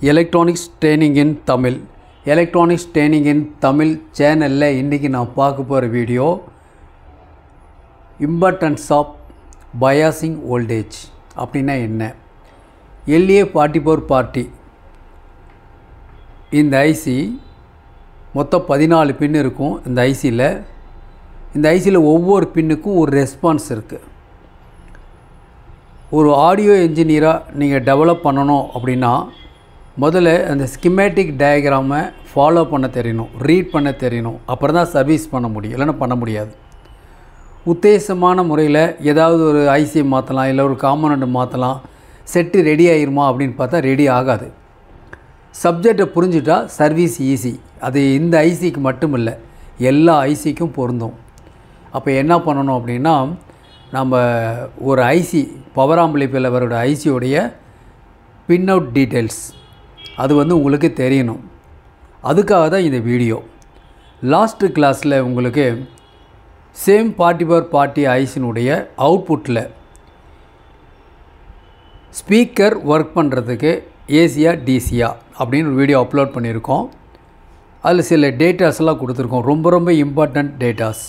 Electronics training இன் தமிழ் சேனலில் இன்றைக்கி நான் பார்க்க போகிற video importance of biasing voltage அப்படின்னா என்ன. LA4440 இந்த ஐசி மொத்தம் 14 பின் இருக்கும். இந்த ஐசியில் ஒவ்வொரு பின்னுக்கும் ஒரு ரெஸ்பான்ஸ் இருக்குது. ஒரு ஆடியோ இன்ஜினியராக நீங்கள் டெவலப் பண்ணணும் அப்படின்னா முதல்ல அந்த ஸ்கிமேட்டிக் டயக்ராமை ஃபாலோ பண்ண தெரியணும், ரீட் பண்ண தெரியணும். அப்புறம் தான் சர்வீஸ் பண்ண முடியும், இல்லைன்னா பண்ண முடியாது. உத்தேசமான முறையில் ஏதாவது ஒரு ஐசியை மாற்றலாம், இல்லை ஒரு காம்பனண்ட் மாற்றலாம், செட்டு ரெடி ஆகிருமா அப்படின்னு பார்த்தா ரெடி ஆகாது. சப்ஜெக்டை புரிஞ்சுட்டா சர்வீஸ் ஈஸி. அது இந்த ஐசிக்கு மட்டும் இல்லை, எல்லா ஐசிக்கும் பொருந்தும். அப்போ என்ன பண்ணணும் அப்படின்னா, நம்ம ஒரு ஐசி பவர் ஆம்பிளிஃபையரில் வரோட ஐசியோடைய பின் அவுட் டீட்டெயில்ஸ் அது உங்களுக்கு தெரியணும். அதுக்காக தான் இந்த வீடியோ. லாஸ்ட்டு கிளாஸில் உங்களுக்கு சேம் 40x40 ஐசினுடைய அவுட்புட்டில் ஸ்பீக்கர் ஒர்க் பண்ணுறதுக்கு ஏசியா டிசியா அப்படின்னு ஒரு வீடியோ அப்லோட் பண்ணியிருக்கோம். அதில் சில டேட்டாஸ்லாம் கொடுத்துருக்கோம், ரொம்ப இம்பார்ட்டண்ட் டேட்டாஸ்.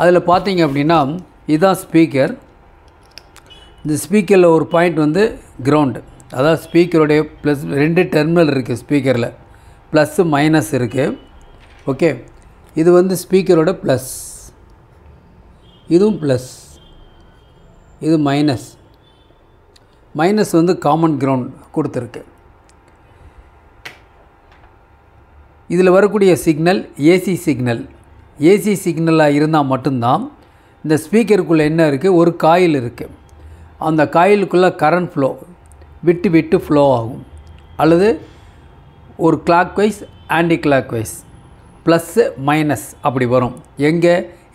அதில் பார்த்தீங்க அப்படின்னா இதுதான் ஸ்பீக்கர். இந்த ஸ்பீக்கரில் ஒரு பாயிண்ட் கிரவுண்டு, அதாவது ஸ்பீக்கருடைய ப்ளஸ் 2 டெர்மினல் இருக்குது. ஸ்பீக்கரில் ப்ளஸ்ஸு மைனஸ் இருக்குது. ஓகே, இது ஸ்பீக்கரோட ப்ளஸ், இதுவும் ப்ளஸ், இது மைனஸ் காமன் கிரவுண்ட் கொடுத்துருக்கு. இதில் வரக்கூடிய சிக்னல் ஏசி சிக்னலாக இருந்தால் மட்டும்தான் இந்த ஸ்பீக்கருக்குள்ளே என்ன இருக்குது, ஒரு காயில் இருக்குது. அந்த காயிலுக்குள்ளே கரண்ட் ஃப்ளோ விட்டு ஃப்ளோ ஆகும். அல்லது ஒரு clockwise anticlockwise plus minus அப்படி வரும். எங்கே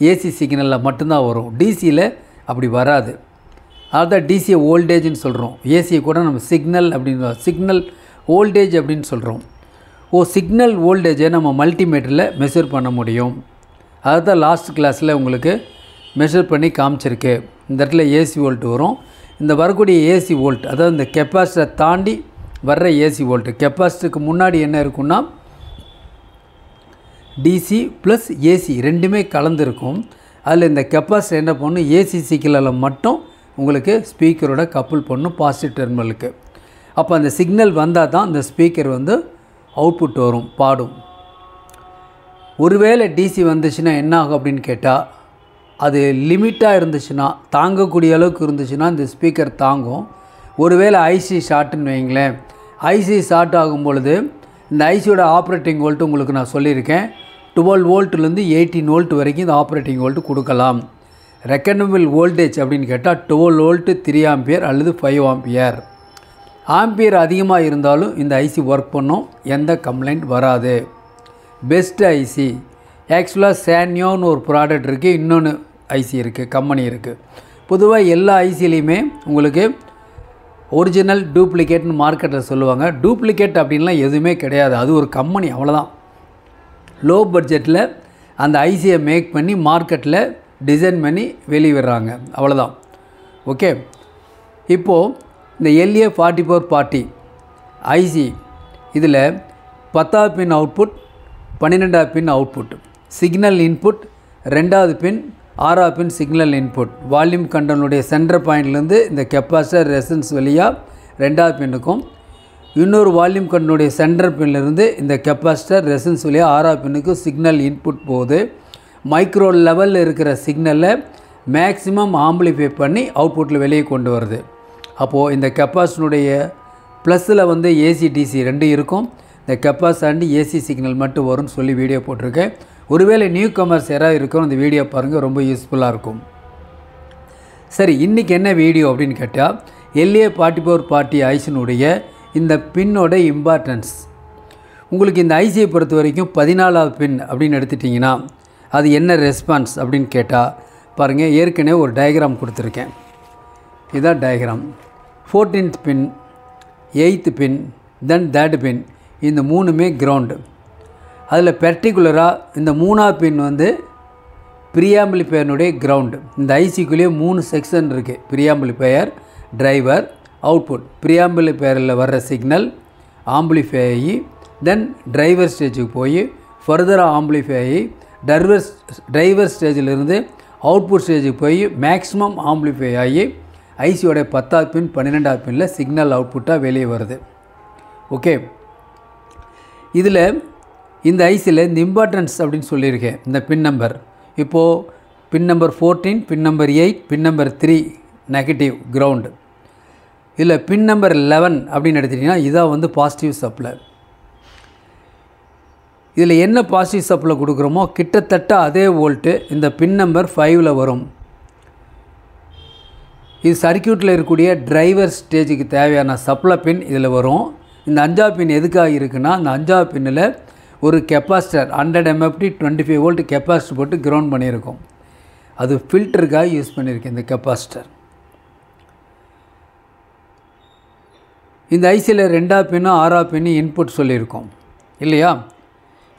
ஏசி சிக்னலில் மட்டும்தான் வரும், டிசியில் அப்படி வராது. அதுதான் டிசியை வோல்டேஜ்னு சொல்கிறோம். ஏசியை கூட நம்ம சிக்னல் வோல்டேஜ் அப்படின்னு சொல்கிறோம். சிக்னல் வோல்டேஜை நம்ம மல்டிமீட்டரில் மெஷர் பண்ண முடியும். அதுதான் லாஸ்ட் கிளாஸில் உங்களுக்கு மெஷர் பண்ணி காமிச்சிருக்கு. இந்த இடத்துல ஏசி வோல்ட் வரும். இந்த வரக்கூடிய ஏசி வோல்ட், அதாவது இந்த கெப்பாசிட்டரை தாண்டி வர்ற ஏசி வோல்ட். கெப்பாசிட்டருக்கு முன்னாடி என்ன இருக்குன்னா டிசி ப்ளஸ் ஏசி ரெண்டுமே கலந்துருக்கும். அதில் இந்த கெப்பாசிட்டர் என்ன பண்ணும், ஏசி சிக்னலில் மட்டும் உங்களுக்கு ஸ்பீக்கரோட கப்புள் பண்ணும் பாசிட்டிவ் டெர்மினலுக்கு. அப்போ அந்த சிக்னல் வந்தால் தான் இந்த ஸ்பீக்கர் அவுட்புட் வரும், பாடும். ஒருவேளை டிசி வந்துச்சுன்னா என்ன ஆகும் அப்படின்னு கேட்டால், அது லிமிட்டாக இருந்துச்சுன்னா, தாங்கக்கூடிய அளவுக்கு இருந்துச்சுன்னா இந்த ஸ்பீக்கர் தாங்கும். ஒருவேளை ஐசி ஷார்ட்டுன்னு வைங்களேன், ஐசி ஷார்ட் ஆகும் பொழுது இந்த ஐசியோட ஆப்ரேட்டிங் வோல்ட்டு உங்களுக்கு நான் சொல்லியிருக்கேன், 12 வோல்ட்லேருந்து 18 வோல்ட் வரைக்கும் இந்த ஆப்ரேட்டிங் வோல்ட்டு கொடுக்கலாம். ரெக்கமெண்டபிள் வோல்டேஜ் அப்படின்னு கேட்டால் 12 வோல்ட்டு 3 ஆம்பியர் அல்லது 5 ஆம்பியர். ஆம்பியர் அதிகமாக இருந்தாலும் இந்த ஐசி ஒர்க் பண்ணும், எந்த கம்ப்ளைண்ட் வராது. பெஸ்ட்டு ஐசி ஆக்சுவலாக சானியோன்னு ஒரு ப்ராடக்ட் இருக்குது, இன்னொன்று ஐசி இருக்குது, கம்பெனி இருக்குது. பொதுவாக எல்லா ஐசிலையுமே உங்களுக்கு ஒரிஜினல் டூப்ளிகேட்னு மார்க்கெட்டில் சொல்லுவாங்க. டூப்ளிகேட் அப்படின்லாம் எதுவுமே கிடையாது, அது ஒரு கம்பெனி, அவ்வளோதான். லோ பட்ஜெட்டில் அந்த ஐசியை மேக் பண்ணி மார்க்கெட்டில் டிசைன் பண்ணி வெளியிடுறாங்க, அவ்வளோதான். ஓகே, இப்போது இந்த LA4440 ஐசி இதில் 10வது பின் அவுட்புட், 12வது பின் அவுட்புட், சிக்னல் இன்புட் 2வது பின், 6வது பின் சிக்னல் இன்புட். வால்யூம் கண்ட்ரோலுடைய சென்டர் பாயிண்ட்லேருந்து இந்த கெப்பாசிட்டர் ரெசன்ஸ் வழியாக 2வது பின்னுக்கும், இன்னொரு வால்யூம் கண்ட்ரோலுடைய சென்டர் பின்லேருந்து இந்த கெப்பாசிட்டர் ரெசன்ஸ் வழியாக 6வது பின்னுக்கும் சிக்னல் இன்புட் போகுது. மைக்ரோ லெவலில் இருக்கிற சிக்னலை மேக்ஸிமம் ஆம்பிளிஃபை பண்ணி அவுட்புட்டில் வெளியே கொண்டு வருது. அப்போது இந்த கெப்பாசிட்டருடைய ப்ளஸில் ஏசி டிசி ரெண்டும் இருக்கும். இந்த கெப்பாசிட்டி ஏசி சிக்னல் மட்டும் வரும்னு சொல்லி வீடியோ போட்டிருக்கேன். ஒருவேளை நியூ கமர்ஸ் யாராவது இருக்கணும், இந்த வீடியோ பாருங்கள், ரொம்ப யூஸ்ஃபுல்லாக இருக்கும். சரி, இன்றைக்கி என்ன வீடியோ அப்படின்னு கேட்டால், LA4440 ஐசினுடைய இந்த பின்னோட இம்பார்ட்டன்ஸ். உங்களுக்கு இந்த ஐசியை பொறுத்த வரைக்கும் 14வது பின் அப்படின்னு எடுத்துட்டிங்கன்னா அது என்ன ரெஸ்பான்ஸ் அப்படின்னு கேட்டால் பாருங்கள், ஏற்கனவே ஒரு டயக்ராம் கொடுத்துருக்கேன். இதுதான் டயக்ராம். 14th பின், 8th பின், தென் 3rd பின், இந்த மூணுமே கிரவுண்டு. அதில் பர்டிகுலராக இந்த 3வது பின் ப்ரீஆம்பிளிஃபையருடைய கிரவுண்டு. இந்த ஐசிக்குள்ளேயே 3 செக்ஷன் இருக்குது. ப்ரீஆம்பிளிஃபையர், டிரைவர், அவுட்புட். ப்ரீஆம்பிளிஃபையரில் வர்ற சிக்னல், ஆம்பிளிஃபை ஆகி தென் டிரைவர் ஸ்டேஜுக்கு போய் ஃபர்தராக ஆம்பிளிஃபை ஆகி டிரைவர் ஸ்டேஜிலிருந்து அவுட்புட் ஸ்டேஜுக்கு போய் மேக்ஸிமம் ஆம்பிளிஃபை ஆகி ஐசியோடைய 10வது பின் 12வது பின்னில் சிக்னல் அவுட்புட்டாக வெளியே வருது. ஓகே, இதில் இந்த ஐசியில் இந்த இம்பார்ட்டன்ஸ் அப்படின்னு சொல்லியிருக்கேன். இந்த பின் நம்பர் இப்போது பின் நம்பர் 14, பின் நம்பர் 8, பின் நம்பர் 3 நெகட்டிவ் கிரவுண்டு. இதில் பின் நம்பர் 11 அப்படின்னு எடுத்துட்டிங்கன்னா இதான் வந்து பாசிட்டிவ் சப்ளை. இதில் என்ன பாசிட்டிவ் சப்ளை கொடுக்குறோமோ கிட்டத்தட்ட அதே வோல்ட்டு இந்த பின் நம்பர் 5ல் வரும். இது சர்க்யூட்டில் இருக்கக்கூடிய டிரைவர் ஸ்டேஜுக்கு தேவையான சப்ளை பின் இதில் வரும். இந்த 5வது பின் எதுக்காக இருக்குன்னா, அந்த 5வது பின்னில் ஒரு கெப்பாசிட்டர் 100 MFT 25 வோல்ட் கெப்பாசிட்டர் போட்டு கிரவுண்ட் பண்ணியிருக்கோம். அது ஃபில்டருக்காக யூஸ் பண்ணியிருக்கேன் இந்த கெப்பாசிட்டர். இந்த ஐசியில் 2வது பின்னும் 6வது பின்னும் இன்புட் சொல்லியிருக்கோம் இல்லையா?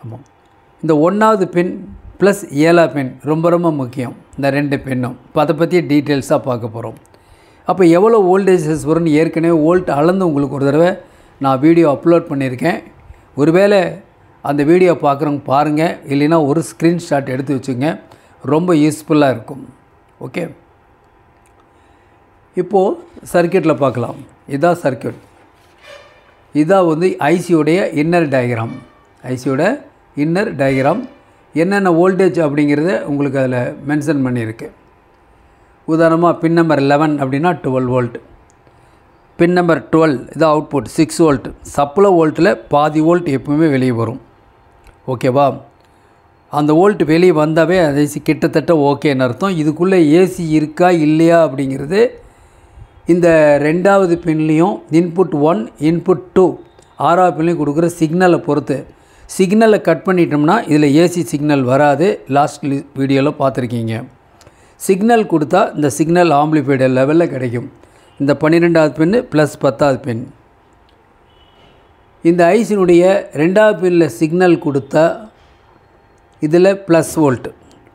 ஆமாம். இந்த 1வது பின் ப்ளஸ் 7வது பின் ரொம்ப ரொம்ப முக்கியம். இந்த 2 பின்னும் இப்போ அதை பற்றி டீட்டெயில்ஸாக பார்க்க போகிறோம். அப்போ எவ்வளோ வோல்டேஜஸ் வரும்னு ஏற்கனவே வோல்ட் அளந்து உங்களுக்கு ஒரு தடவை நான் வீடியோ அப்லோட் பண்ணியிருக்கேன். ஒருவேளை அந்த வீடியோ பார்க்குறவங்க பாருங்கள், இல்லைன்னா ஒரு ஸ்க்ரீன்ஷாட் எடுத்து வச்சுங்க, ரொம்ப யூஸ்ஃபுல்லாக இருக்கும். ஓகே, இப்போது சர்க்யூட்டில் பார்க்கலாம். இதான் சர்க்யூட். இதான் வந்து ஐசியோடைய இன்னர் டயக்ராம். ஐசியோட இன்னர் டயக்ராம் என்னென்ன வோல்டேஜ் அப்படிங்கிறத உங்களுக்கு அதில் மென்ஷன் பண்ணியிருக்கு. உதாரணமாக பின் நம்பர் 11 அப்படின்னா 12 வோல்ட். பின் நம்பர் 12 இது அவுட்புட் 6 வோல்ட். சப்ளை வோல்ட்டில் பாதி வோல்ட் எப்பவுமே வெளியே வரும். ஓகேவா? அந்த வோல்ட் வெளியே வந்தாவே அது கிட்டத்தட்ட ஓகேன்னு அர்த்தம். இதுக்குள்ளே ஏசி இருக்கா இல்லையா அப்படிங்கிறது இந்த 2வது பின்லேயும் இன்புட் 1 இன்புட் 2 6வது பின்லேயும் கொடுக்குற சிக்னலை பொறுத்து. சிக்னலை கட் பண்ணிட்டோம்னா இதில் ஏசி சிக்னல் வராது. லாஸ்ட் வீடியோவில் பார்த்துருக்கீங்க. சிக்னல் கொடுத்தா இந்த சிக்னல் ஆம்பிளிஃபைடு லெவலில் கிடைக்கும். இந்த 12வது பின் ப்ளஸ் 10வது பின். இந்த ஐசினுடைய 2வது பின்னில் சிக்னல் கொடுத்தா இதில் ப்ளஸ் வோல்ட்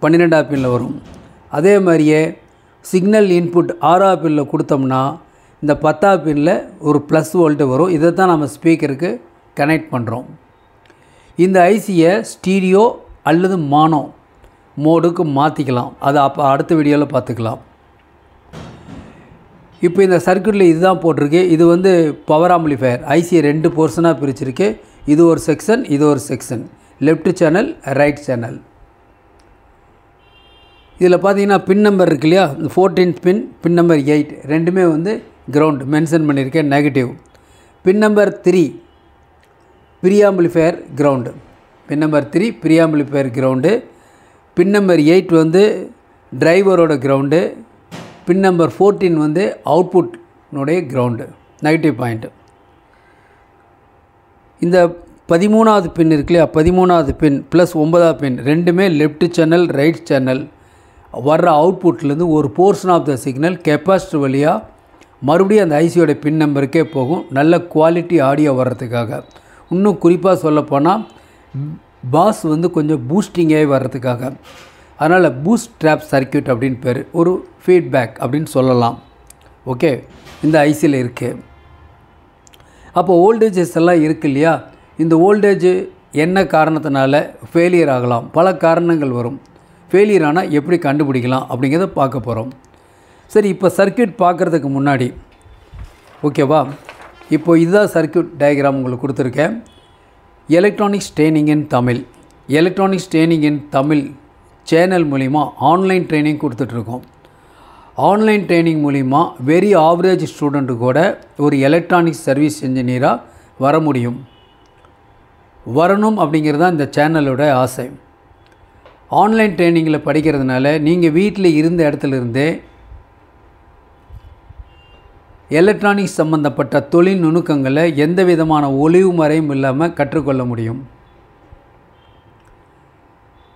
12வது பின்னில் வரும். அதே மாதிரியே சிக்னல் இன்புட் 6வது பின்னில் கொடுத்தோம்னா இந்த 10வது பின்னில் ஒரு ப்ளஸ் வோல்ட்டு வரும். இதை தான் நம்ம ஸ்பீக்கருக்கு கனெக்ட் பண்ணுறோம். இந்த ஐசியை ஸ்டீரியோ அல்லது மானோ மோடுக்கு மாற்றிக்கலாம். அதை அப்போ அடுத்த வீடியோவில் பார்த்துக்கலாம். இப்போ இந்த சர்க்யூட்டில் இதுதான் போட்டிருக்கு. இது வந்து பவர் ஆம்பிளிஃபையர். ஐசியை 2 போர்ஷனாக பிரிச்சிருக்கு. இது ஒரு செக்ஷன், இது ஒரு section. Left channel, right channel. இதில் பார்த்தீங்கன்னா பின் நம்பர் இருக்கு இல்லையா, இந்த 14th பின், பின் நம்பர் 8 ரெண்டுமே வந்து கிரவுண்ட் மென்ஷன் பண்ணியிருக்கேன், நெகட்டிவ். பின் நம்பர் 3 ப்ரீஆம்பிளிஃபையர் கிரவுண்டு. பின் நம்பர் 3 ப்ரீஆம்பிளிஃபையர் கிரவுண்டு. பின் நம்பர் 8 வந்து டிரைவரோட கிரவுண்டு. பின் நம்பர் 14 வந்து அவுட்புட்னுடைய கிரவுண்டு, நெகட்டிவ் பாயிண்ட்டு. இந்த 13வது பின் இருக்கு இல்லையா, 13வது பின் ப்ளஸ் 9வது பின் ரெண்டுமே லெஃப்ட் சேனல், ரைட் சேனல். வர்ற அவுட்புட்லேருந்து ஒரு portion of the signal capacitor வழியாக மறுபடியும் அந்த ஐசியோட பின் நம்பருக்கே போகும், நல்ல குவாலிட்டி ஆடியோ வர்றதுக்காக. இன்னும் குறிப்பாக சொல்லப்போனால் பாஸ் வந்து கொஞ்சம் பூஸ்டிங்காகி வர்றதுக்காக. அதனால் பூஸ்ட் ட்ராப் சர்க்யூட் அப்படின்னு பேர், ஒரு ஃபீட்பேக் அப்படின்னு சொல்லலாம். ஓகே, இந்த ஐசியில் இருக்குது. அப்போ வோல்டேஜஸ் எல்லாம் இருக்குது இல்லையா, இந்த வோல்டேஜ் என்ன காரணத்தினால ஃபெயிலியர் ஆகலாம், பல காரணங்கள் வரும். ஃபெயிலியர் ஆனால் எப்படி கண்டுபிடிக்கலாம் அப்படிங்கிறத பார்க்க போகிறோம். சரி, இப்போ சர்க்யூட் பார்க்குறதுக்கு முன்னாடி ஓகேவா, இப்போ இதுதான் சர்க்யூட் டயக்ராம் உங்களுக்கு கொடுத்துருக்கேன். எலக்ட்ரானிக்ஸ் ட்ரைனிங் இன் தமிழ், எலக்ட்ரானிக்ஸ் ட்ரைனிங் இன் தமிழ் சேனல் மூலிமா ஆன்லைன் ட்ரைனிங் கொடுத்துட்ருக்கோம். ஆன்லைன் ட்ரைனிங் மூலிமா வெரி ஆவரேஜ் ஸ்டூடெண்ட்டு கூட ஒரு எலக்ட்ரானிக்ஸ் சர்வீஸ் இன்ஜினியராக வர முடியும், வரணும் அப்படிங்கிறது தான் இந்த சேனலோட ஆசை. ஆன்லைன் ட்ரைனிங்கில் படிக்கிறதுனால நீங்கள் வீட்டில் இருந்த இடத்துலேருந்தே எலக்ட்ரானிக்ஸ் சம்மந்தப்பட்ட தொழில் நுணுக்கங்களை எந்த விதமான ஒளிவு மறையும் இல்லாமல் கற்றுக்கொள்ள முடியும்.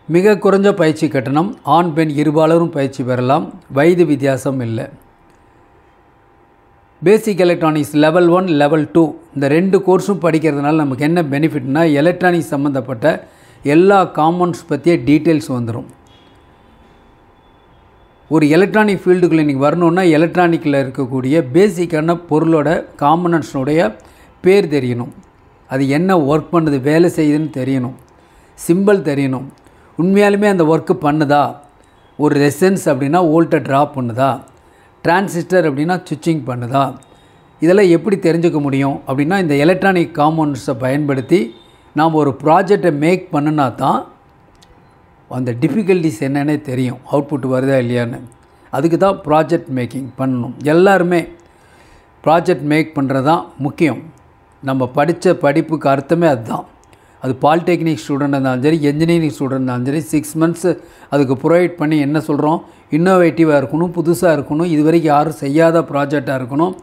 மிக குறைஞ்ச பயிற்சி கட்டணம், ஆண் பெண் இருபாலரும் பயிற்சி பெறலாம், வயது வித்தியாசம் இல்லை. பேசிக் எலக்ட்ரானிக்ஸ் லெவல் 1 லெவல் 2 இந்த 2 கோர்ஸும் படிக்கிறதுனால நமக்கு என்ன பெனிஃபிட்னா, எலக்ட்ரானிக்ஸ் சம்மந்தப்பட்ட எல்லா காம்பவுண்ட்ஸ் பற்றிய டீட்டெயில்ஸ் வந்துடும். ஒரு எலக்ட்ரானிக் ஃபீல்டுக்குள்ளே நீங்கள் வரணுன்னா எலக்ட்ரானிக்கில் இருக்கக்கூடிய பேசிக்கான பொருளோட காம்பனன்ட்ஸுடைய பேர் தெரியணும். அது என்ன ஒர்க் பண்ணுது, வேலை செய்யுதுன்னு தெரியணும், சிம்பிள் தெரியணும். உண்மையாலுமே அந்த ஒர்க்கு பண்ணுதா, ஒரு ரெசன்ஸ் அப்படின்னா வோல்ட்டை ட்ராப் பண்ணுதா, டிரான்சிஸ்டர் அப்படின்னா சுவிட்சிங் பண்ணுதா, இதெல்லாம் எப்படி தெரிஞ்சுக்க முடியும் அப்படின்னா இந்த எலக்ட்ரானிக் காம்பவுண்ட்ஸை பயன்படுத்தி நாம் ஒரு ப்ராஜெக்டை மேக் பண்ணினா தான் அந்த டிஃபிகல்ட்டிஸ் என்னன்னே தெரியும், அவுட்புட் வருதா இல்லையான்னு. அதுக்கு தான் ப்ராஜெக்ட் மேக்கிங் பண்ணணும். எல்லாருமே ப்ராஜெக்ட் மேக் பண்ணுறது தான் முக்கியம். நம்ம படித்த படிப்புக்கு அர்த்தமே அதுதான். அது பாலிடெக்னிக் ஸ்டூடெண்ட் இருந்தாலும் சரி, என்ஜினியரிங் ஸ்டூடெண்ட் இருந்தாலும் சரி, 6 months அதுக்கு ப்ரொவைட் பண்ணி என்ன சொல்கிறோம், இன்னோவேட்டிவாக இருக்கணும், புதுசாக இருக்கணும், இது வரைக்கும் யாரும் செய்யாத ப்ராஜெக்டாக இருக்கணும்,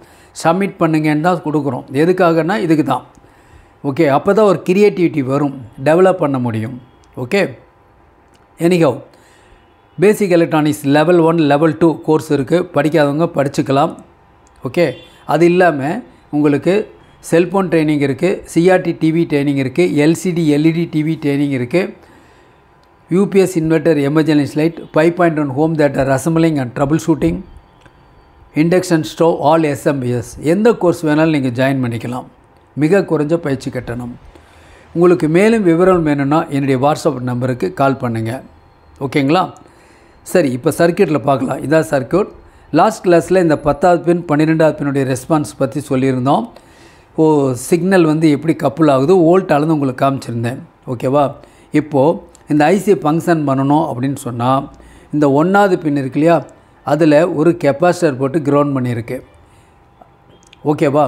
சப்மிட் பண்ணுங்கன்னு தான் கொடுக்குறோம். எதுக்காகனா இதுக்கு தான். ஓகே, அப்போ தான் ஒரு க்ரியேட்டிவிட்டி வரும், டெவலப் பண்ண முடியும். ஓகே, எனிஹவ் பேசிக் எலக்ட்ரானிக்ஸ் லெவல் 1 லெவல் 2 கோர்ஸ் இருக்குது, படிக்காதவங்க படிச்சுக்கலாம். ஓகே, அது இல்லாமல் உங்களுக்கு செல்ஃபோன் ட்ரைனிங் இருக்குது, சிஆர்டி டிவி ட்ரைனிங் இருக்குது, எல்சிடி எல்இடி டிவி ட்ரைனிங் இருக்குது, UPS inverter emergency light, 5.1 home theatre assembling and trouble shooting, induction stove, all SMPS. எந்த கோர்ஸ் வேணாலும் நீங்கள் ஜாயின் பண்ணிக்கலாம், மிக குறைஞ்ச பயிற்சி கட்டணம். உங்களுக்கு மேலும் விவரம் வேணும்னா என்னுடைய வாட்ஸ்அப் நம்பருக்கு கால் பண்ணுங்கள். ஓகேங்களா? சரி, இப்போ சர்க்யூட்டில் பார்க்கலாம். இதான் சர்க்யூட். லாஸ்ட் கிளாஸில் இந்த 10வது பின் 12வது பின்னுடைய ரெஸ்பான்ஸ் பற்றி சொல்லியிருந்தோம். சிக்னல் வந்து எப்படி கப்புள் ஆகுது, வோல்ட் அளந்து உங்களுக்கு காமிச்சிருந்தேன். ஓகேவா? இப்போது இந்த ஐசி ஃபங்க்ஷன் பண்ணணும் அப்படின்னு சொன்னால் இந்த 1வது பின் இருக்கு இல்லையா, அதில் ஒரு கெப்பாசிட்டர் போட்டு கிரவுண்ட் பண்ணியிருக்கு. ஓகேவா?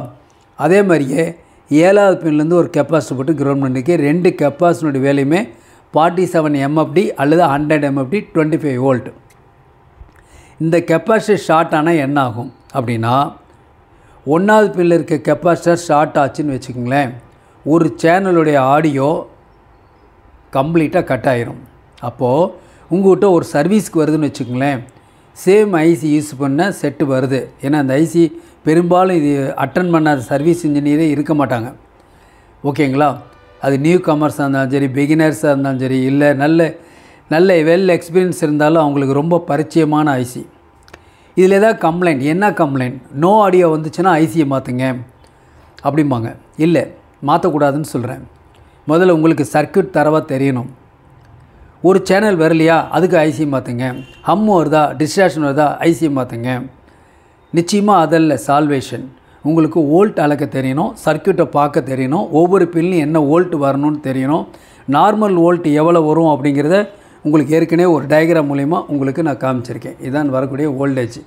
அதே மாதிரியே 7வது பின்லேருந்து ஒரு கெப்பாசிட்டர் போட்டு கிரவுண்ட் பண்ணியிருக்கு. 2 கெப்பாசிட்டருடைய வேலையுமே 47 MFD அல்லது 100 MFD 25 வோல்ட். இந்த கெப்பாசிட்டர் ஷார்ட் ஆனால் என்ன ஆகும் அப்படின்னா, 1வது பின்னில் இருக்க கெப்பாசிட்டர் ஷார்ட் ஆச்சுன்னு வச்சுக்கோங்களேன், ஒரு சேனலுடைய ஆடியோ கம்ப்ளீட்டாக கட் ஆகிரும். அப்போது உங்கள்கிட்ட ஒரு சர்வீஸ்க்கு வருதுன்னு வச்சுக்கோங்களேன், சேம் ஐசி யூஸ் பண்ண செட்டு வருது. ஏன்னா அந்த ஐசி பெரும்பாலும் இது அட்டன் பண்ணாத சர்வீஸ் இன்ஜினியரே இருக்க மாட்டாங்க. ஓகேங்களா? அது நியூ கமர்ஸாக இருந்தாலும் சரி, பிகினர்ஸாக இருந்தாலும் சரி, இல்லை நல்ல வெல் எக்ஸ்பீரியன்ஸ் இருந்தாலும் அவங்களுக்கு ரொம்ப பரிச்சயமான ஐசி. இதில் ஏதாவது கம்ப்ளைண்ட், என்ன கம்ப்ளைண்ட், நோ ஆடியோ வந்துச்சுன்னா ஐசியை மாற்றுங்க அப்படிம்பாங்க. இல்லை, மாற்றக்கூடாதுன்னு சொல்கிறேன். முதல்ல உங்களுக்கு சர்க்யூட் தரவாக தெரியணும். ஒரு சேனல் வரலையா, அதுக்கு ஐசி மாற்றுங்க. ஹம் வருதா, டிஸ்ட்ராக்ஷன் வருதா, ஐசியை மாற்றுங்க. நிச்சயமாக அதில் சால்வேஷன். உங்களுக்கு வோல்ட் அளக்க தெரியணும், சர்க்யூட்டை பார்க்க தெரியணும், ஒவ்வொரு பின்லையும் என்ன வோல்ட் வரணும்னு தெரியணும், நார்மல் வோல்ட் எவ்வளோ வரும் அப்படிங்கிறத உங்களுக்கு ஏற்கனவே ஒரு டயக்ராம் மூலிமா உங்களுக்கு நான் காமிச்சிருக்கேன். இதான் வரக்கூடிய வோல்டேஜ்.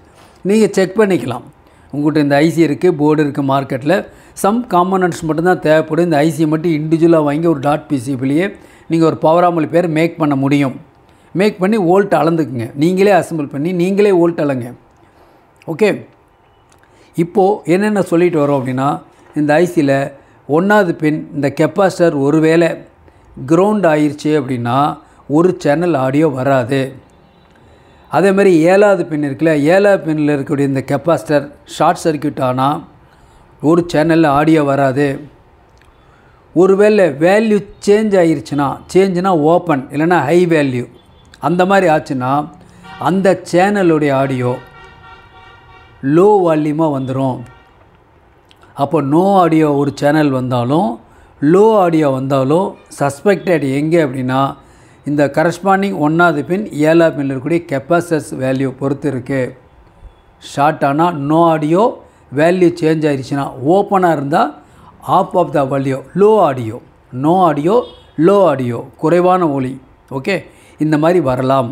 நீங்கள் செக் பண்ணிக்கலாம். உங்கள்கிட்ட இந்த ஐசி இருக்குது, போர்டு இருக்குது மார்க்கெட்டில். சம் காம்பனண்ட்ஸ் மட்டும்தான் தேவைப்படும். இந்த ஐசியை மட்டும் இண்டிவிஜுவலாக வாங்கி ஒரு டாட் பிசிபிலேயே நீங்கள் ஒரு பவர் ஆம்பிளிஃபையர் மேக் பண்ண முடியும். மேக் பண்ணி வோல்ட் அளந்துக்குங்க. நீங்களே அசம்பிள் பண்ணி நீங்களே வோல்ட் அளங்க. ஓகே, இப்போது என்னென்ன சொல்லிட்டு வரோம் அப்படின்னா, இந்த ஐசியில் 1வது பின் இந்த கெப்பாசிட்டர் ஒருவேளை கிரவுண்ட் ஆயிடுச்சு அப்படின்னா ஒரு சேனல் ஆடியோ வராது. அதேமாதிரி 7வது பின் இருக்குல்ல, 7வது பின்னில் இருக்கக்கூடிய இந்த கெப்பாசிட்டர் ஷார்ட் சர்க்யூட் ஆனால் ஒரு சேனலில் ஆடியோ வராது. ஒருவேளை வேல்யூ சேஞ்ச் ஆகிருச்சுன்னா, சேஞ்சுனா ஓப்பன் இல்லைன்னா ஹை வேல்யூ அந்த மாதிரி ஆச்சுன்னா அந்த சேனலுடைய ஆடியோ லோ வால்யூமாக வந்துடும். அப்போ நோ ஆடியோ ஒரு சேனல் வந்தாலும் லோ ஆடியோ வந்தாலும் சஸ்பெக்டட் எங்கே அப்படின்னா இந்த கரஸ்பாண்டிங் 1வது பின் 7வது பின்னில் இருக்கக்கூடிய கெப்பாசிட்டர்ஸ் வேல்யூ பொறுத்து இருக்குது. ஷார்ட் ஆனால் நோ ஆடியோ, வேல்யூ சேஞ்ச் ஆகிடுச்சுன்னா ஓப்பனாக இருந்தால் off off the value, low audio, no audio, low audio, குறைவான ஒலி. ஓகே, இந்த மாதிரி வரலாம்.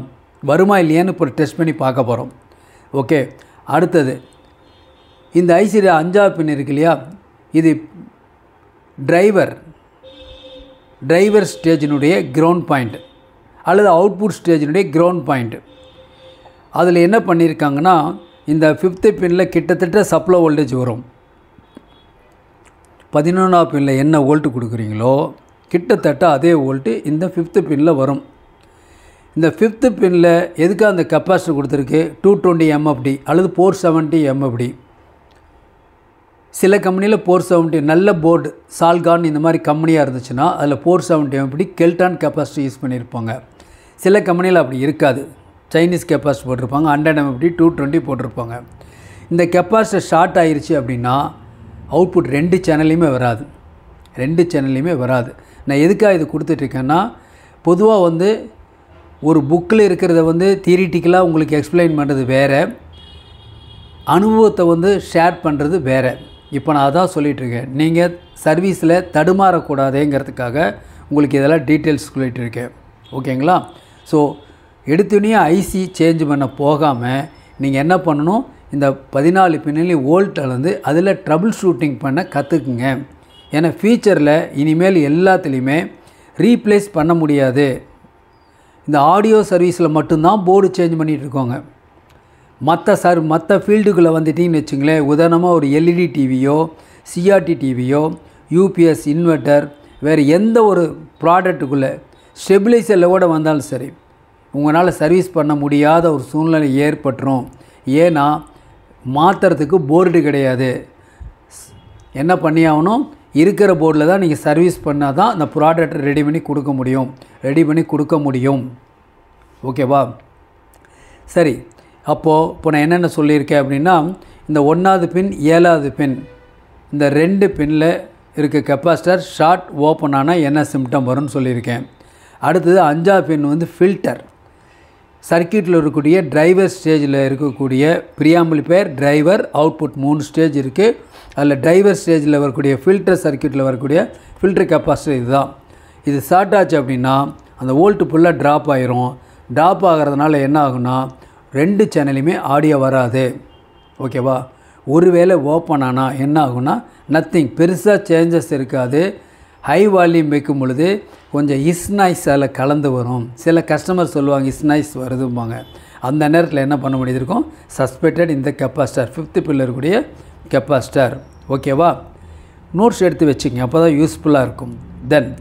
வருமா இல்லையான்னு இப்போ டெஸ்ட் பண்ணி பார்க்க போகிறோம். ஓகே, அடுத்தது இந்த ஐசியில் 5வது பின் இருக்கு இல்லையா, இது டிரைவர் ஸ்டேஜினுடைய கிரவுண்ட் பாயிண்ட் அல்லது அவுட்புட் ஸ்டேஜினுடைய கிரவுண்ட் பாயிண்ட். அதில் என்ன பண்ணியிருக்காங்கன்னா, இந்த 5th பின்னில் கிட்டத்தட்ட சப்ளை வோல்டேஜ் வரும். 11வது பின்னில் என்ன வோல்ட்டு கொடுக்குறீங்களோ கிட்டத்தட்ட அதே வோல்ட்டு இந்த 5th பின்னில் வரும். இந்த 5th பின்னில் எதுக்காக அந்த கெப்பாசிட்டர் கொடுத்துருக்கு, 220 MFD அல்லது 470 MFD. சில கம்பெனியில் 470 நல்ல போர்டு, சால்கான் இந்த மாதிரி கம்பெனியாக இருந்துச்சுன்னா அதில் 470 MFD கெல்டான் கெப்பாசிட்டி யூஸ் பண்ணியிருப்பாங்க. சில கம்பெனியில் அப்படி இருக்காது, சைனீஸ் கெப்பாசிட்டி போட்டிருப்பாங்க, 100 MFD 220 போட்டிருப்பாங்க. இந்த கெப்பாசிட்டர் ஷார்ட் ஆகிருச்சு அப்படின்னா அவுட்புட் 2 சேனல்லையுமே வராது. 2 சேனல்லையுமே வராது. நான் எதுக்காக இது கொடுத்துட்ருக்கேன்னா, பொதுவாக வந்து ஒரு புக்கில் இருக்கிறத வந்து தியரிட்டிக்கலாக உங்களுக்கு எக்ஸ்பிளைன் பண்ணுறது வேறு, அனுபவத்தை வந்து ஷேர் பண்ணுறது வேறு. இப்போ நான் அதான் சொல்லிகிட்ருக்கேன். நீங்கள் சர்வீஸில் தடுமாறக்கூடாதேங்கிறதுக்காக உங்களுக்கு இதெல்லாம் டீட்டெயில்ஸ் சொல்லிகிட்ருக்கேன். ஓகேங்களா? ஸோ எடுத்தோடனே ஐசி சேஞ்ச் பண்ண போகாமல் நீங்கள் என்ன பண்ணணும், இந்த 14 பின்னிலையும் வோல்ட் அளந்து அதில் ட்ரபிள் ஷூட்டிங் பண்ண கற்றுக்குங்க. ஏன்னா ஃபியூச்சரில் இனிமேல் எல்லாத்துலேயுமே ரீப்ளேஸ் பண்ண முடியாது. இந்த ஆடியோ சர்வீஸில் மட்டும்தான் போர்டு சேஞ்ச் பண்ணிகிட்ருக்கோங்க. மற்ற ஃபீல்டுக்குள்ளே வந்துட்டிங்கன்னு வச்சுங்களேன், உதாரணமாக ஒரு எல்இடி டிவியோ, சிஆர்டி டிவியோ, யூபிஎஸ் இன்வெர்ட்டர், வேறு எந்த ஒரு ப்ராடக்ட்டுக்குள்ளே ஸ்டெபிலைசரில் கூட வந்தாலும் சரி, உங்களால் சர்வீஸ் பண்ண முடியாத ஒரு சூழ்நிலை ஏற்பட்டுரும். ஏன்னா மாற்றுறதுக்கு போர்டு கிடையாது. என்ன பண்ணி ஆகணும், இருக்கிற போர்டில் தான் நீங்கள் சர்வீஸ் பண்ணால் தான் அந்த ப்ராடக்ட்டை ரெடி பண்ணி கொடுக்க முடியும். ஓகேவா? சரி, இப்போ நான் என்னென்ன சொல்லியிருக்கேன் அப்படின்னா, இந்த 1வது பின் 7வது பின் இந்த 2 பின்னில் இருக்க கெப்பாசிட்டர் ஷார்ட் ஓப்பன் ஆனால் என்ன சிம்டம் வரும்னு சொல்லியிருக்கேன். அடுத்தது 5வது பின் வந்து ஃபில்டர். சர்க்கியூட்டில் இருக்கக்கூடிய டிரைவர் ஸ்டேஜில் இருக்கக்கூடிய ப்ரீஆம்பிளிஃபையர், டிரைவர், அவுட்புட் 3 ஸ்டேஜ் இருக்குது. அதில் டிரைவர் ஸ்டேஜில் வரக்கூடிய ஃபில்டர், சர்க்கியூட்டில் வரக்கூடிய ஃபில்டர் கெப்பாசிட்டர் இதுதான். இது ஷார்ட் ஆச்சு அப்படின்னா அந்த வோல்ட்டு ஃபுல்லாக ட்ராப் ஆகிரும். ட்ராப் ஆகிறதுனால என்ன ஆகுனா 2 சேனலையுமே ஆடியோ வராது. ஓகேவா? ஒருவேளை ஓப்பன் ஆனால் என்ன ஆகுனா நத்திங், பெருசாக சேஞ்சஸ் இருக்காது. ஹை வால்யூம் வைக்கும் பொழுது கொஞ்சம் இஸ்நாய்ஸ் அதில் கலந்து வரும். சில கஸ்டமர் சொல்லுவாங்க இஸ்நாய்ஸ் வருதும்பாங்க. அந்த நேரத்தில் என்ன பண்ண முடியுது இருக்கும், சஸ்பெக்டட் இந்த கெப்பாசிட்டர் 5th பின்னில் இருக்கக்கூடிய கெப்பாசிட்டர். ஓகேவா? நோட்ஸ் எடுத்து வச்சுங்க, அப்போ தான் யூஸ்ஃபுல்லாக இருக்கும். தென்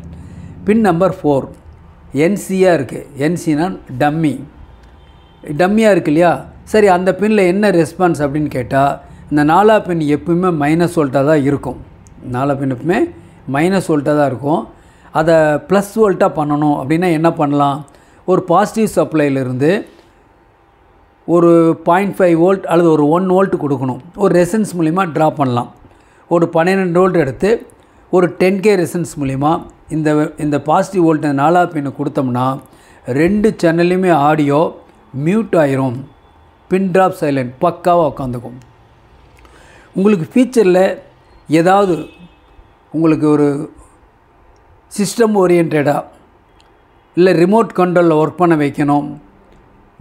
பின் நம்பர் 4 என்சியாக இருக்குது. என்சினா டம்மியாக இருக்குது இல்லையா? சரி, அந்த பின்னில் என்ன ரெஸ்பான்ஸ் அப்படின்னு கேட்டால், இந்த 4வது பின் எப்பவுமே மைனஸ் வோல்ட்டாக தான் இருக்கும். 4வது பின் எப்பவுமே மைனஸ் வோல்ட்டாக தான் இருக்கும். அதை ப்ளஸ் வோல்ட்டாக பண்ணணும் அப்படின்னா என்ன பண்ணலாம், ஒரு பாசிட்டிவ் சப்ளையிலிருந்து ஒரு 0.5 வோல்ட் அல்லது ஒரு 1 வோல்ட் கொடுக்கணும். ஒரு ரெசன்ஸ் மூலிமா ட்ரா பண்ணலாம். ஒரு 12 வோல்ட் எடுத்து ஒரு 10K ரெசன்ஸ் மூலிமா இந்த பாசிட்டிவ் வோல்ட் 4வது பின்னு கொடுத்தோம்னா 2 சேனல்லையுமே ஆடியோ மியூட் ஆயிரும். பின் ட்ராப் சைலண்ட் பக்காவாக உட்காந்துக்கும். உங்களுக்கு ஃபீச்சரில் ஏதாவது உங்களுக்கு ஒரு சிஸ்டம் ஓரியன்டாக இல்லை ரிமோட் கண்ட்ரோலில் ஒர்க் பண்ண வைக்கணும்,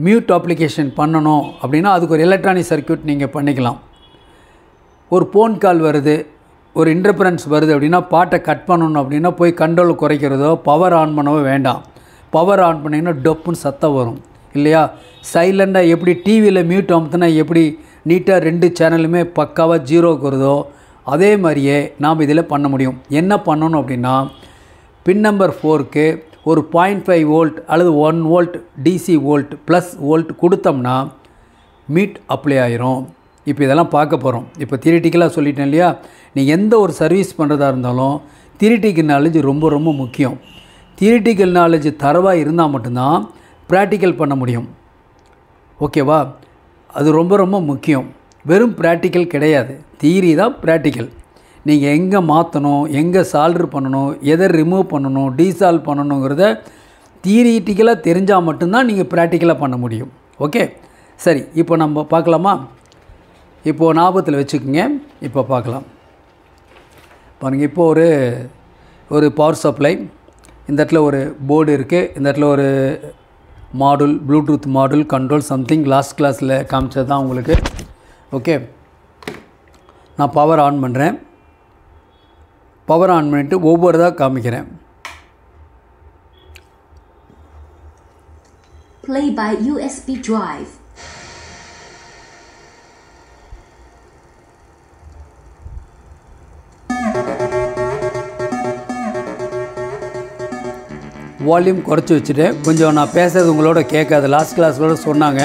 மியூட் அப்ளிகேஷன் பண்ணணும் அப்படின்னா அதுக்கு ஒரு எலக்ட்ரானிக் சர்க்யூட் நீங்கள் பண்ணிக்கலாம். ஒரு ஃபோன் கால் வருது, ஒரு இன்டர்ஃபரன்ஸ் வருது அப்படின்னா பாட்டை கட் பண்ணணும் அப்படின்னா போய் கண்ட்ரோல் குறைக்கிறதோ பவர் ஆன் பண்ணவோ வேண்டாம். பவர் ஆன் பண்ணிங்கன்னா டொப்புன்னு சத்தம் வரும் இல்லையா? சைலண்டாக எப்படி டிவியில் மியூட் அமுத்துனா எப்படி நீட்டாக 2 சேனலுமே பக்காவாக ஜீரோக்கு வருதோ அதே மாதிரியே நாம் இதில் பண்ண முடியும். என்ன பண்ணணும் அப்படின்னா, பின் நம்பர் 4க்கு ஒரு 0.5 வோல்ட் அல்லது 1 volt DC volt plus volt கொடுத்தோம்னா மீட் அப்ளை ஆயிரும். இப்போ இதெல்லாம் பார்க்க போகிறோம். இப்போ தியரிட்டிக்கலாக சொல்லிட்டேன் இல்லையா? நீங்கள் எந்த ஒரு சர்வீஸ் பண்ணுறதா இருந்தாலும் தியரிட்டிக்கல் நாலேஜ் ரொம்ப ரொம்ப முக்கியம். தியரிட்டிக்கல் நாலேஜ் தரவாக இருந்தால் மட்டும்தான் ப்ராக்டிக்கல் பண்ண முடியும். ஓகேவா? அது ரொம்ப ரொம்ப முக்கியம். வெறும் ப்ராக்டிக்கல் கிடையாது, தியரி தான் ப்ராக்டிக்கல். நீங்கள் எங்கே மாற்றணும், எங்கே சால்ட்ரு பண்ணணும், எதை ரிமூவ் பண்ணணும், டீசால்வ் பண்ணணுங்கிறத தியரிட்டிக்கலாக தெரிஞ்சால் மட்டும்தான் நீங்கள் ப்ராக்டிக்கலாக பண்ண முடியும். ஓகே, சரி, இப்போ நம்ம பார்க்கலாமா? இப்போது ஞாபகத்தில் வச்சுக்கோங்க. இப்போ பார்க்கலாம் பாருங்கள். இப்போது ஒரு பவர் சப்ளை, இந்த இடத்துல ஒரு போர்டு இருக்குது, இந்த இடத்துல ஒரு module, Bluetooth module control something last கிளாஸில் காமிச்சது தான் உங்களுக்கு. ஓகே, நான் பவர் ஆன் பண்ணுறேன். பவர் ஆன் பண்ணிவிட்டு ஒவ்வொருதாக காமிக்கிறேன். Play by USB drive. Volume குறைச்சி வச்சுட்டேன். கொஞ்சம் நான் பேசுகிறது உங்களோட கேட்காது. லாஸ்ட் கிளாஸோட சொன்னாங்க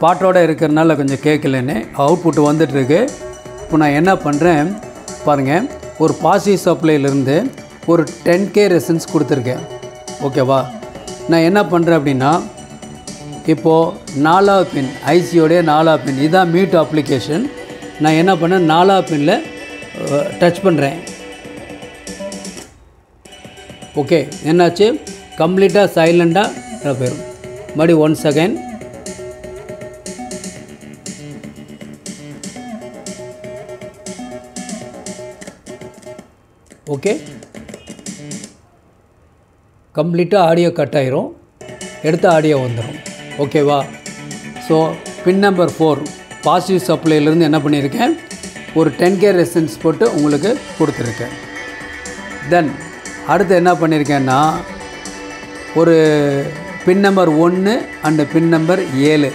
பாட்டோடு இருக்கிறதுனால கொஞ்சம் கேட்கலன்னு. அவுட்புட் வந்துட்டுருக்கு. இப்போ நான் என்ன பண்ணுறேன் பாருங்கள். ஒரு பாசிட்டிவ் சப்ளைலேருந்து ஒரு 10K ரெசன்ஸ் கொடுத்துருக்கேன். ஓகேவா? நான் என்ன பண்ணுறேன் அப்படின்னா, இப்போது 4வது பின், ஐசியோடைய 4வது பின், இதுதான் மியூட் அப்ளிகேஷன். நான் என்ன பண்ணேன், 4வது பின்னில் டச் பண்ணுறேன். ஓகே, என்னாச்சு, கம்ப்ளீட்டாக சைலண்டாக போயிடும். மறுபடி ஒன்ஸ் அகைன் ஓகே, கம்ப்ளீட்டாக ஆடியோ கட் ஆயிரும், எடுத்த ஆடியோ வந்துடும். ஓகேவா? ஸோ பின் நம்பர் 4 பாசிட்டிவ் சப்ளைலேருந்து என்ன பண்ணியிருக்கேன், ஒரு 10K ரெசிஸ்டன்ஸ் போட்டு உங்களுக்கு கொடுத்துருக்கேன். தென் அடுத்து என்ன பண்ணியிருக்கேன்னா, ஒரு பின் நம்பர் 1 அண்டு பின் நம்பர் 7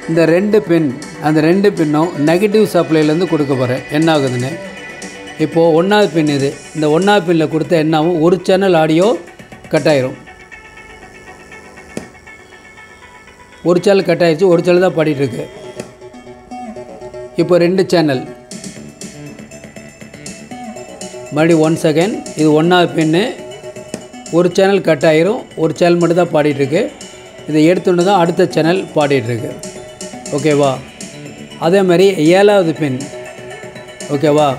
இந்த 2 பின், அந்த 2 பின்னும் நெகட்டிவ் சப்ளைலேருந்து கொடுக்க போகிறேன். என்ன ஆகுதுன்னு இப்போது 1வது பின் இது, இந்த 1வது பின்னில் கொடுத்த என்னாகும், ஒரு சேனல் ஆடியோ கட் ஆயிரும். ஒரு சேனல் கட் ஆகிடுச்சு, ஒரு சேனல் தான் பாடிட்டுருக்கு. இப்போ 2 சேனல், மறுபடியும் ஒன்ஸ் அகைன் இது 1வது பின்னு, ஒரு சேனல் கட் ஆகிரும், ஒரு சேனல் மட்டும் தான் பாடிட்டுருக்கு. இதை எடுத்துன்னு தான் அடுத்த சேனல் பாடிட்டுருக்கு. ஓகேவா? அதே மாதிரி 7வது பின். ஓகேவா?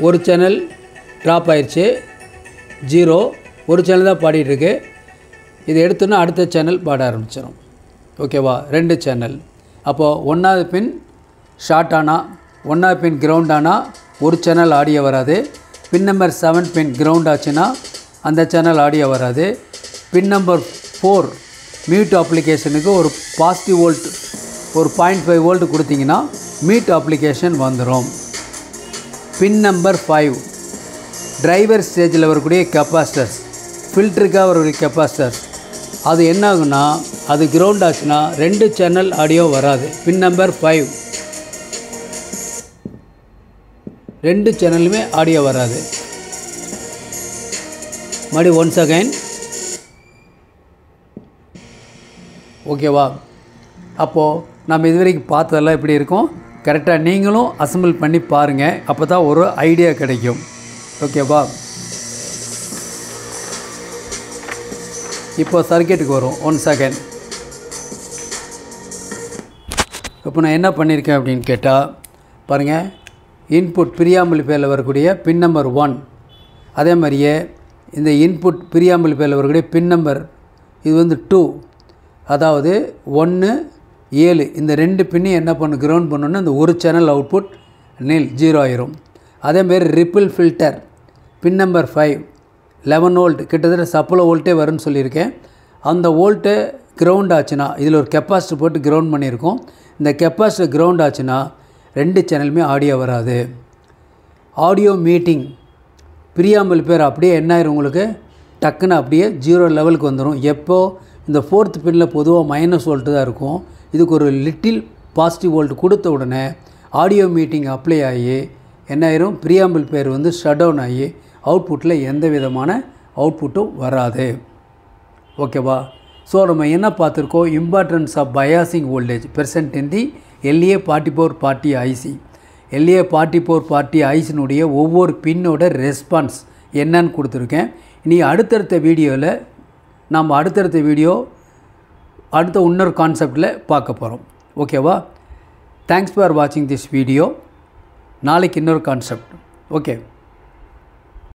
ஒரு சேனல் ட்ராப் ஆயிடுச்சு, 0, ஒரு சேனல் தான் பாடிட்டுருக்கு. இதை எடுத்தோன்னா அடுத்த சேனல் பாட ஆரம்பிச்சிடும். ஓகேவா? 2 சேனல். அப்போது 1வது பின் ஷார்ட் ஆனால், 1வது பின் கிரவுண்ட் ஆனால் ஒரு சேனல் ஆடியோ வராது. பின் நம்பர் 7 பின் கிரவுண்ட் ஆச்சுன்னா அந்த சேனல் ஆடியோ வராது. பின் நம்பர் 4 மியூட் அப்ளிகேஷனுக்கு ஒரு பாசிட்டிவ் வோல்ட், ஒரு 0.5 வோல்ட் கொடுத்தீங்கன்னா மியூட் அப்ளிகேஷன் வந்துடும். பின் நம்பர் 5 டிரைவர் ஸ்டேஜில் வரக்கூடிய கெப்பாசிட்டர்ஸ், ஃபில்டருக்காக வரக்கூடிய கெப்பாசிட்டர்ஸ், அது என்ன ஆகுனா, அது கிரவுண்ட் ஆச்சுன்னா 2 சேனல் ஆடியோ வராது. பின் நம்பர் 5 2 சேனலுமே ஆடியோ வராது. மறுபடி ஒன்ஸ் அகைன். ஓகேவா? அப்போது நம்ம இதுவரைக்கும் பார்த்ததெல்லாம் எப்படி இருக்கும், கரெக்டாக நீங்களும் அசம்பிள் பண்ணி பாருங்கள். அப்போ தான் ஒரு ஐடியா கிடைக்கும். ஓகேவா? இப்போ சர்க்கியூட்டுக்கு வரும். Once again. இப்போ நான் என்ன பண்ணியிருக்கேன் அப்படின்னு கேட்டால் பாருங்கள், இன்புட் ப்ரீஆம்பிளிஃபையரில் வரக்கூடிய பின் நம்பர் 1, அதே மாதிரியே இந்த இன்புட் ப்ரீஆம்பிளிஃபையரில் வரக்கூடிய பின் நம்பர் இது வந்து 2, அதாவது 1, 7 இந்த 2 பின்னையும் என்ன பண்ணு, கிரவுண்ட் பண்ணோன்னா இந்த ஒரு சேனல் அவுட்புட் நில் 0 ஆயிரும். அதேமாரி ரிப்பிள் ஃபில்டர் பின் நம்பர் 5 11 வோல்ட், கிட்டத்தட்ட சப்ளை வோல்ட்டே வரும்னு சொல்லியிருக்கேன். அந்த வோல்ட்டு கிரவுண்ட் ஆச்சுன்னா, இதில் ஒரு கெப்பாசிட்டர் போட்டு கிரவுண்ட் பண்ணியிருக்கோம். இந்த கெப்பாசிட்டர் கிரவுண்ட் ஆச்சுன்னா 2 சேனலுமே ஆடியோ வராது. ஆடியோ மீட்டிங் ப்ரீஆம்பிளிஃபையர் அப்படியே என்ன ஆயிரும், உங்களுக்கு டக்குன்னு அப்படியே 0 லெவலுக்கு வந்துடும். எப்போது, இந்த 4th பின்னில் பொதுவாக -1 வோல்ட்டு தான் இருக்கும். இதுக்கு ஒரு லிட்டில் பாசிட்டிவ் வோல்ட் கொடுத்த உடனே ஆடியோ மீட்டிங் அப்ளை ஆகி என்ன ஆயிரும், ப்ரீஆம்பிளிஃபையர் வந்து ஷட் டவுன் ஆகி அவுட்புட்டில் எந்த விதமான அவுட்புட்டும் வராது. ஓகேவா? ஸோ நம்ம என்ன பார்த்துருக்கோம், importance of biasing voltage percent in the LA4440 IC. LA4440 ஐசினுடைய ஒவ்வொரு பின்னோட ரெஸ்பான்ஸ் என்னன்னு கொடுத்துருக்கேன். இனி அடுத்தடுத்த வீடியோவில் நம்ம அடுத்த இன்னொரு கான்செப்டில் பார்க்க போகிறோம். ஓகேவா? தேங்க்ஸ் ஃபார் வாட்சிங் திஸ் வீடியோ. நாளைக்கு இன்னொரு கான்செப்ட். ஓகே.